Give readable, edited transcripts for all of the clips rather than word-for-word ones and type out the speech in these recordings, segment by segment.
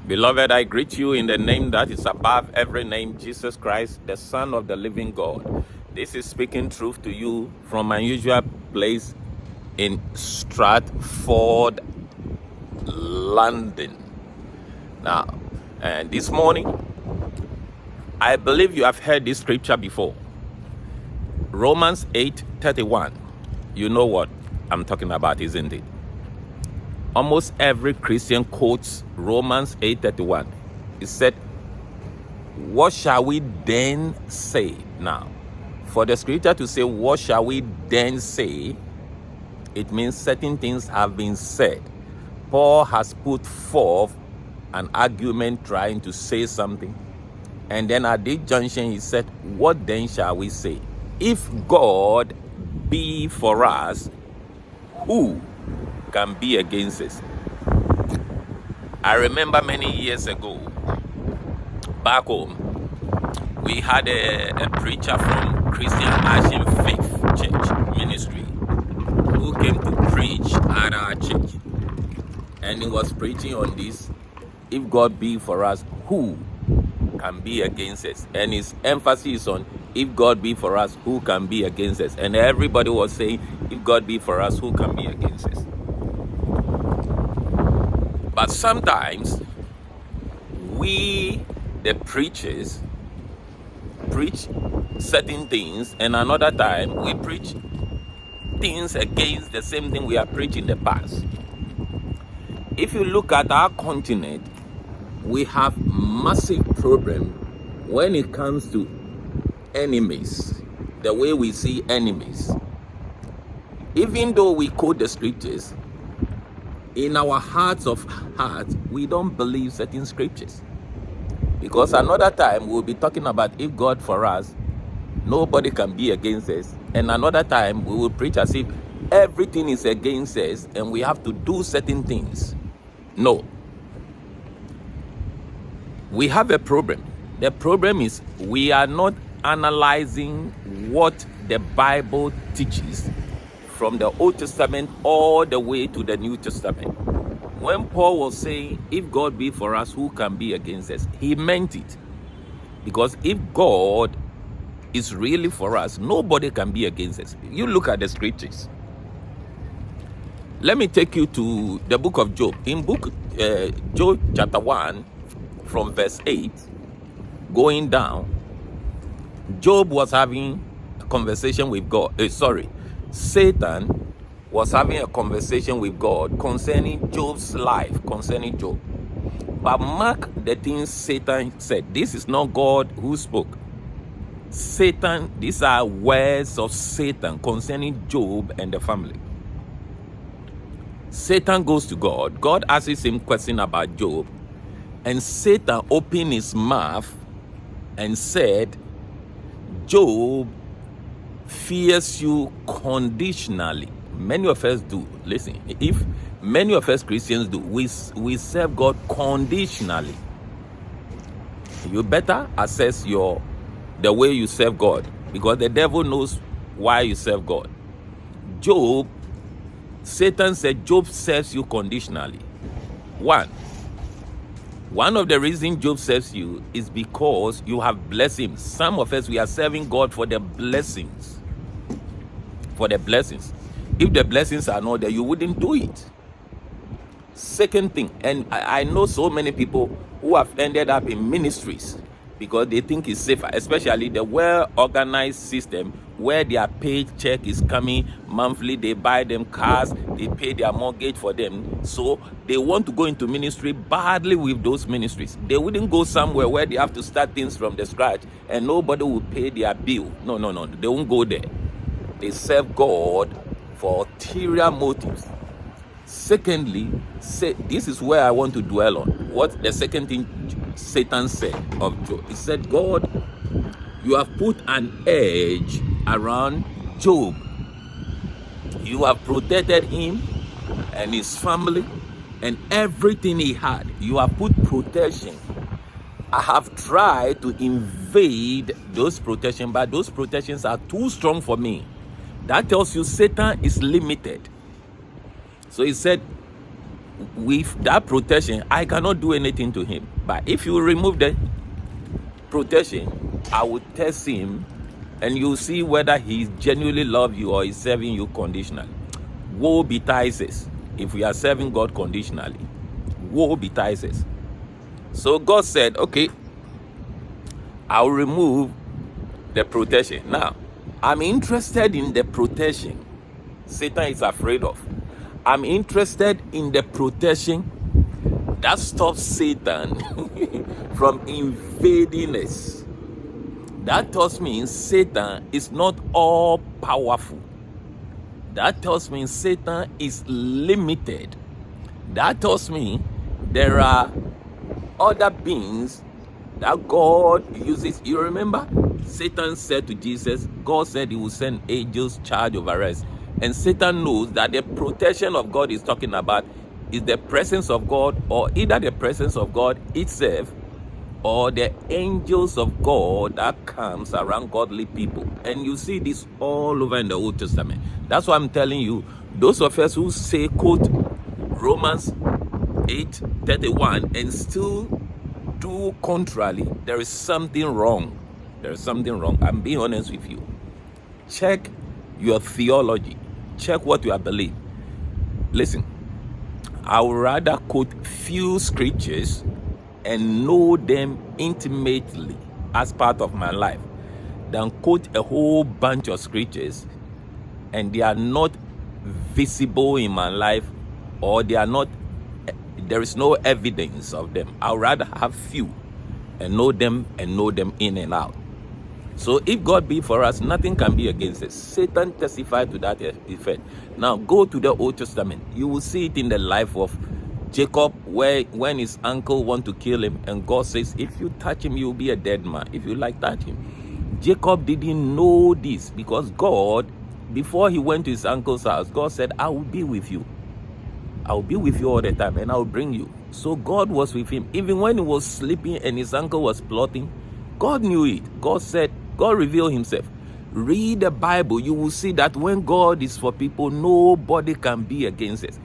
Beloved, I greet you in the name that is above every name, Jesus Christ, the Son of the living God. This is speaking truth to you from my usual place in Stratford, London. Now, and this morning, I believe you have heard this scripture before. Romans 8:31. You know what I'm talking about, isn't it? Almost every Christian quotes Romans 8:31. It said, what shall we then say? Now, for the scripture to say, what shall we then say? It means certain things have been said. Paul has put forth an argument trying to say something. And then at this junction, he said, what then shall we say? If God be for us, who can be against us? I remember many years ago, back home, we had a preacher from Christian Action Faith Church Ministry who came to preach at our church. And he was preaching on this, if God be for us, who can be against us? And his emphasis is on, if God be for us, who can be against us? And everybody was saying, if God be for us, who can be against us? But sometimes we, the preachers, preach certain things, and another time we preach things against the same thing we have preached in the past. If you look at our continent, we have massive problem when it comes to enemies, the way we see enemies. Even though we quote the scriptures, in our hearts of hearts, we don't believe certain scriptures. Because another time we'll be talking about if God for us, nobody can be against us. And another time we will preach as if everything is against us and we have to do certain things. No. We have a problem. The problem is we are not analyzing what the Bible teaches from the Old Testament all the way to the New Testament. When Paul was saying, if God be for us, who can be against us? He meant it. Because if God is really for us, nobody can be against us. You look at the scriptures. Let me take you to the book of Job. In Job chapter 1, from verse 8, going down, Job was having a conversation with God. Satan was having a conversation with God concerning Job's life, concerning Job. But mark the things Satan said. This is not God who spoke. Satan, these are words of Satan concerning Job and the family. Satan goes to God. God asks him a question about Job. And Satan opened his mouth and said, Job fears you conditionally. Many of us do. Listen, if many of us Christians do, we serve God conditionally. You better assess the way you serve God, because the devil knows why you serve God. Job, Satan said Job serves you conditionally. One of the reasons Job serves you is because you have blessed him. Some of us, we are serving God for the blessings. For the blessings. If the blessings are not there, you wouldn't do it. Second thing, and I know so many people who have ended up in ministries because they think it's safer, especially the well-organized system where their paycheck is coming monthly. They buy them cars, they pay their mortgage for them. So they want to go into ministry badly with those ministries. They wouldn't go somewhere where they have to start things from the scratch and nobody will pay their bill. No. They won't go there. They serve God for ulterior motives. Secondly, this is where I want to dwell on. What the second thing Satan said of Job. He said, God, you have put an edge around Job. You have protected him and his family and everything he had. You have put protection. I have tried to invade those protections, but those protections are too strong for me. That tells you Satan is limited. So he said, with that protection, I cannot do anything to him. But if you remove the protection, I will test him, and you'll see whether he genuinely loves you or is serving you conditionally. Woe betides us if we are serving God conditionally. Woe betides us. So God said, okay, I'll remove the protection. Now, I'm interested in the protection Satan is afraid of. I'm interested in the protection that stops Satan from invading us. That tells me Satan is not all powerful. That tells me Satan is limited. That tells me there are other beings that God uses. You remember, Satan said to Jesus, God said he will send angels charge over us. And Satan knows that the protection of God is talking about is the presence of God, or either the presence of God itself, or the angels of God that comes around godly people. And you see this all over in the Old Testament. That's why I'm telling you, those of us who say, quote, Romans 8:31 and still do contrarily, there is something wrong. There is something wrong. I'm being honest with you. Check your theology. Check what you are believing. Listen, I would rather quote few scriptures and know them intimately as part of my life than quote a whole bunch of scriptures and they are not visible in my life, or they are not, there is no evidence of them. I would rather have few and know them in and out. So if God be for us, nothing can be against us. Satan testified to that effect. Now go to the Old Testament. You will see it in the life of Jacob, where when his uncle want to kill him, and God says, if you touch him, you'll be a dead man. If you like, touch him. Jacob didn't know this, because God, before he went to his uncle's house, God said, I will be with you. I will be with you all the time, and I will bring you. So God was with him. Even when he was sleeping and his uncle was plotting, God knew it. God said, God revealed himself. Read the Bible. You will see that when God is for people, nobody can be against us.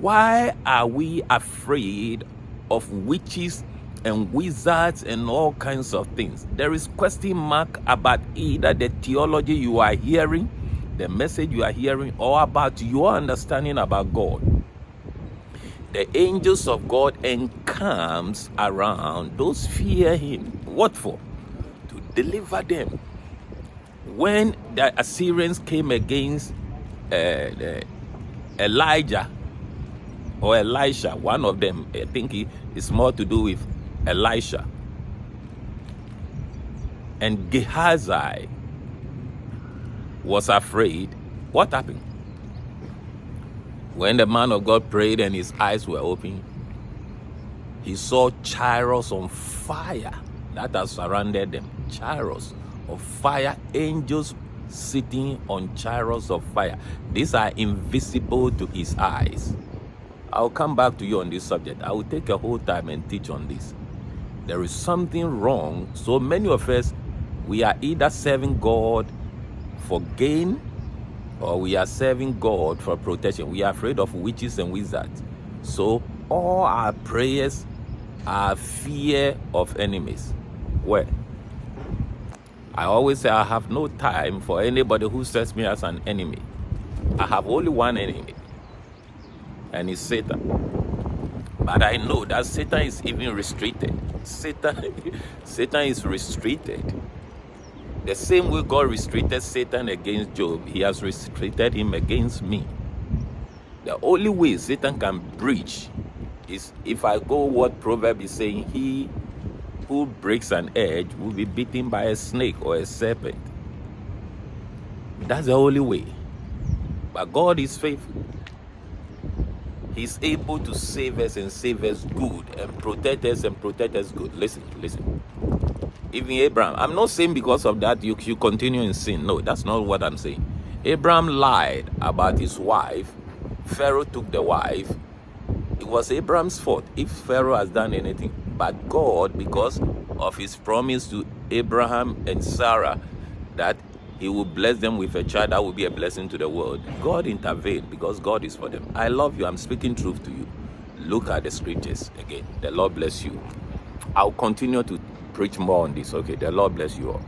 Why are we afraid of witches and wizards and all kinds of things? There is question mark about either the theology you are hearing, the message you are hearing, or about your understanding about God. The angels of God encamps around those fear him. What for? To deliver them. When the Assyrians came against Elijah or Elisha, one of them, I think it's more to do with Elisha, and Gehazi was afraid, what happened? When the man of God prayed and his eyes were open, he saw chariots on fire that has surrounded them. Chariots of fire, angels sitting on chariots of fire. These are invisible to his eyes. I'll come back to you on this subject. I will take a whole time and teach on this. There is something wrong. So many of us, we are either serving God for gain, or we are serving God for protection. We are afraid of witches and wizards. So all our prayers are fear of enemies. Well, I always say I have no time for anybody who sets me as an enemy. I have only one enemy, and it's Satan. But I know that Satan is even restricted. Satan is restricted. The same way God restricted Satan against Job, he has restricted him against me. The only way Satan can breach is if I go what Proverb is saying, he who breaks an edge will be bitten by a snake or a serpent. That's the only way. But God is faithful. He's able to save us and save us good, and protect us good. Listen. Even Abraham, I'm not saying because of that you continue in sin. No, that's not what I'm saying. Abraham lied about his wife. Pharaoh took the wife. It was Abraham's fault if Pharaoh has done anything. But God, because of his promise to Abraham and Sarah that he will bless them with a child that will be a blessing to the world, God intervened because God is for them. I love you. I'm speaking truth to you. Look at the scriptures again. The Lord bless you. I'll continue to preach more on this. Okay, the Lord bless you all.